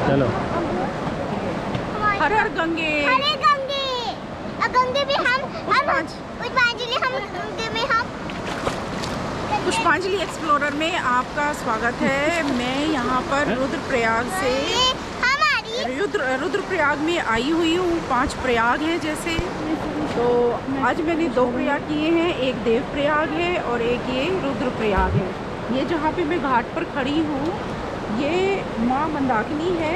चलो। हर हर गंगे। हरे गंगे। गंगे भी हम पुष्पांजलि गंगे में हम पुष्पांजलि एक्सप्लोरर में आपका स्वागत है। मैं यहाँ पर रुद्रप्रयाग से रुद्रप्रयाग में आई हुई हूँ। 5 प्रयाग हैं जैसे, तो आज मैंने 2 प्रयाग किए हैं। एक देव प्रयाग है और एक ये रुद्रप्रयाग है। ये जहाँ पे मैं घाट पर खड़ी हूँ ये माँ मंदाकिनी है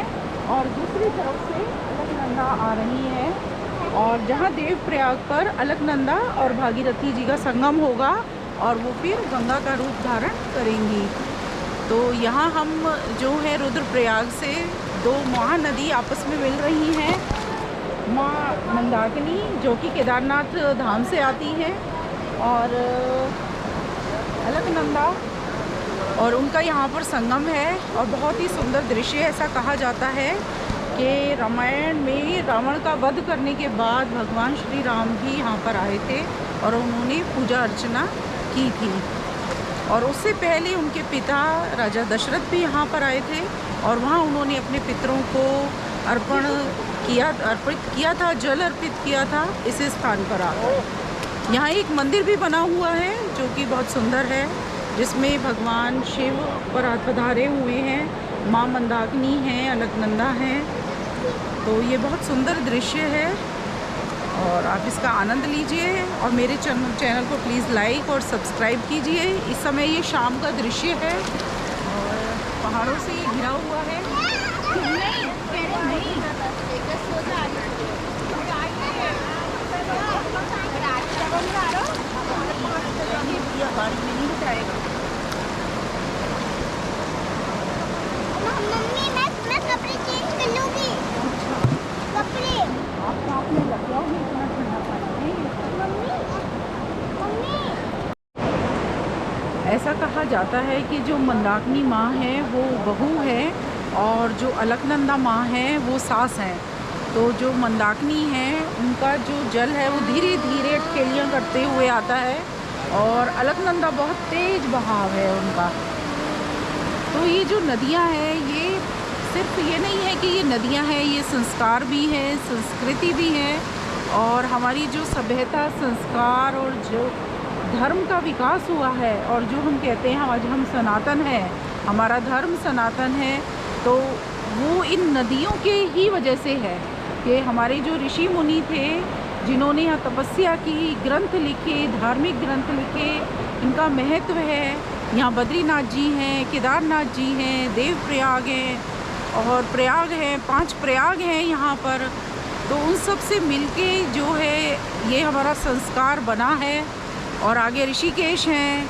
और दूसरी तरफ से अलकनंदा आ रही है। और जहाँ देव प्रयाग पर अलकनंदा और भागीरथी जी का संगम होगा और वो फिर गंगा का रूप धारण करेंगी। तो यहाँ हम जो है रुद्रप्रयाग से 2 महानदी आपस में मिल रही हैं। माँ मंदाकिनी जो कि केदारनाथ धाम से आती है और अलकनंदा, और उनका यहाँ पर संगम है। और बहुत ही सुंदर दृश्य। ऐसा कहा जाता है कि रामायण में रावण का वध करने के बाद भगवान श्री राम भी यहाँ पर आए थे और उन्होंने पूजा अर्चना की थी। और उससे पहले उनके पिता राजा दशरथ भी यहाँ पर आए थे और वहाँ उन्होंने अपने पितरों को अर्पित किया था, जल अर्पित किया था इस स्थान पर आकर। यहाँ एक मंदिर भी बना हुआ है जो कि बहुत सुंदर है, जिसमें भगवान शिव पर पधारे हुए हैं, माँ मंदाकिनी हैं, अलकनंदा हैं। तो ये बहुत सुंदर दृश्य है और आप इसका आनंद लीजिए। और मेरे चैनल को प्लीज़ लाइक और सब्सक्राइब कीजिए। इस समय ये शाम का दृश्य है और पहाड़ों से ये घिरा हुआ है। गाड़ी में नहीं जाएगा। मम्मी मैं कपड़े चेंज कर लूंगी। कपड़े आप में लग जाओगे, इतना ठंडा पानी है। मम्मी ऐसा कहा जाता है कि जो मंदाकिनी माँ है वो बहू है और जो अलकनंदा माँ है वो सास है। तो जो मंदाकिनी है उनका जो जल है वो धीरे धीरे ठेलियाँ करते हुए आता है और अलकनंदा बहुत तेज बहाव है उनका। तो ये जो नदियाँ हैं ये सिर्फ ये नहीं है कि ये नदियाँ हैं, ये संस्कार भी है, संस्कृति भी है और हमारी जो सभ्यता, संस्कार और जो धर्म का विकास हुआ है और जो हम कहते हैं आज हम सनातन है, हमारा धर्म सनातन है, तो वो इन नदियों के ही वजह से है कि हमारे जो ऋषि मुनि थे जिन्होंने यहाँ तपस्या की, ग्रंथ लिखे, धार्मिक ग्रंथ लिखे, इनका महत्व है। यहाँ बद्रीनाथ जी हैं, केदारनाथ जी हैं, देव प्रयाग हैं और प्रयाग हैं, 5 प्रयाग हैं यहाँ पर। तो उन सब से मिलके जो है ये हमारा संस्कार बना है। और आगे ऋषिकेश हैं।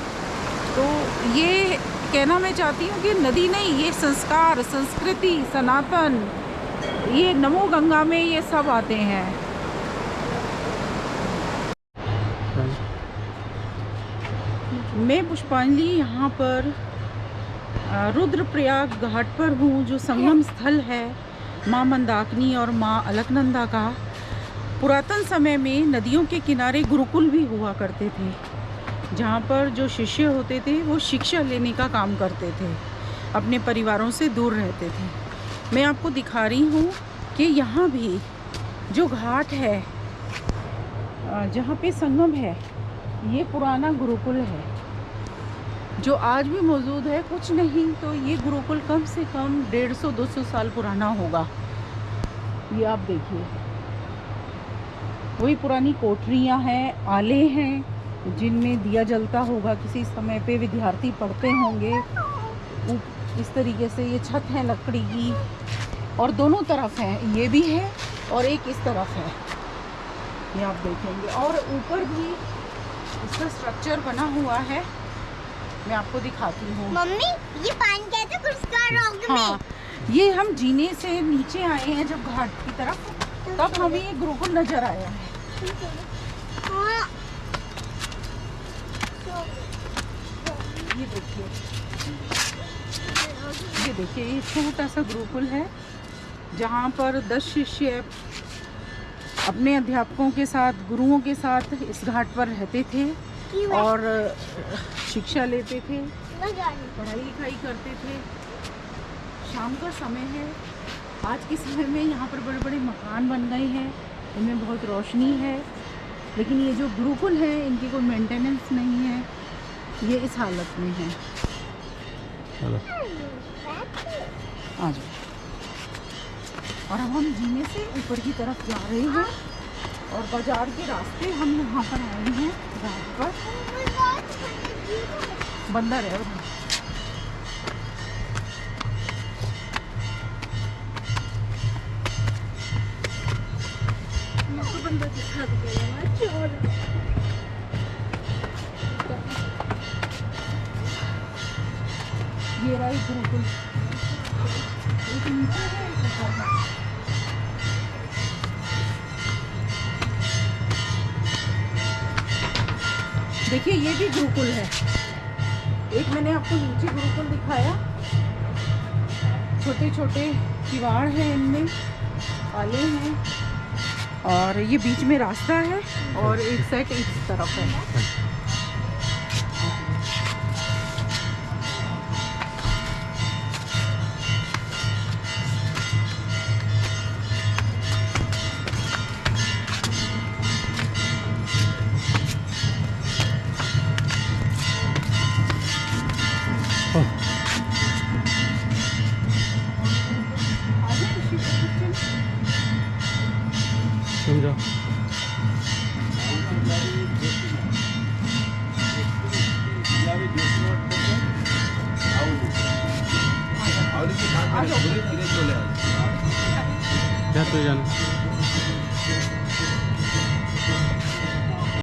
तो ये कहना मैं चाहती हूँ कि नदी नहीं, ये संस्कार, संस्कृति, सनातन, ये नमो गंगा में ये सब आते हैं। मैं पुष्पांजलि यहाँ पर रुद्रप्रयाग घाट पर हूँ, जो संगम स्थल है माँ मंदाकिनी और माँ अलकनंदा का। पुरातन समय में नदियों के किनारे गुरुकुल भी हुआ करते थे, जहाँ पर जो शिष्य होते थे वो शिक्षा लेने का काम करते थे, अपने परिवारों से दूर रहते थे। मैं आपको दिखा रही हूँ कि यहाँ भी जो घाट है जहाँ पे संगम है, ये पुराना गुरुकुल है जो आज भी मौजूद है। कुछ नहीं तो ये गुरुकुल कम से कम 150-200 साल पुराना होगा। ये आप देखिए, वही पुरानी कोठरियाँ हैं, आले हैं जिनमें दिया जलता होगा किसी समय पे, विद्यार्थी पढ़ते होंगे। इस तरीके से ये छत है लकड़ी की और दोनों तरफ है, ये भी है और एक इस तरफ है, ये आप देखेंगे। और ऊपर भी इसका स्ट्रक्चर बना हुआ है, मैं आपको दिखाती हूँ। मम्मी ये पानी कैसे घुसता रॉक में? हाँ, ये हम जीने से नीचे आए हैं जब घाट की तरफ, तब हमें ये गुरुकुल नजर आया है। हाँ। ये देखिए ये छोटा सा गुरुकुल है जहाँ पर 10 शिष्य अपने अध्यापकों के साथ, गुरुओं के साथ इस घाट पर रहते थे और शिक्षा लेते थे, पढ़ाई लिखाई करते थे। शाम का समय है। आज के समय में यहाँ पर बड़े बड़े मकान बन गए हैं, इनमें बहुत रोशनी है, लेकिन ये जो गुरुकुल है इनकी कोई मेंटेनेंस नहीं है, ये इस हालत में है। चलो आ जाओ। और अब हम जीने से ऊपर की तरफ जा रहे हैं और बाजार के रास्ते हम यहाँ पर आए हैं जहाँ पर बंदर है उधर। बंदर दिखा ये रहा गुरुकुल, एक नीचे है एक ऊपर है। देखिए ये भी गुरुकुल है, एक मैंने आपको नीचे गुरुकुल दिखाया, छोटे छोटे किवाड़ हैं, इनमें आले हैं और ये बीच में रास्ता है और एक सेट इस तरफ है। समझो क्या तो जाना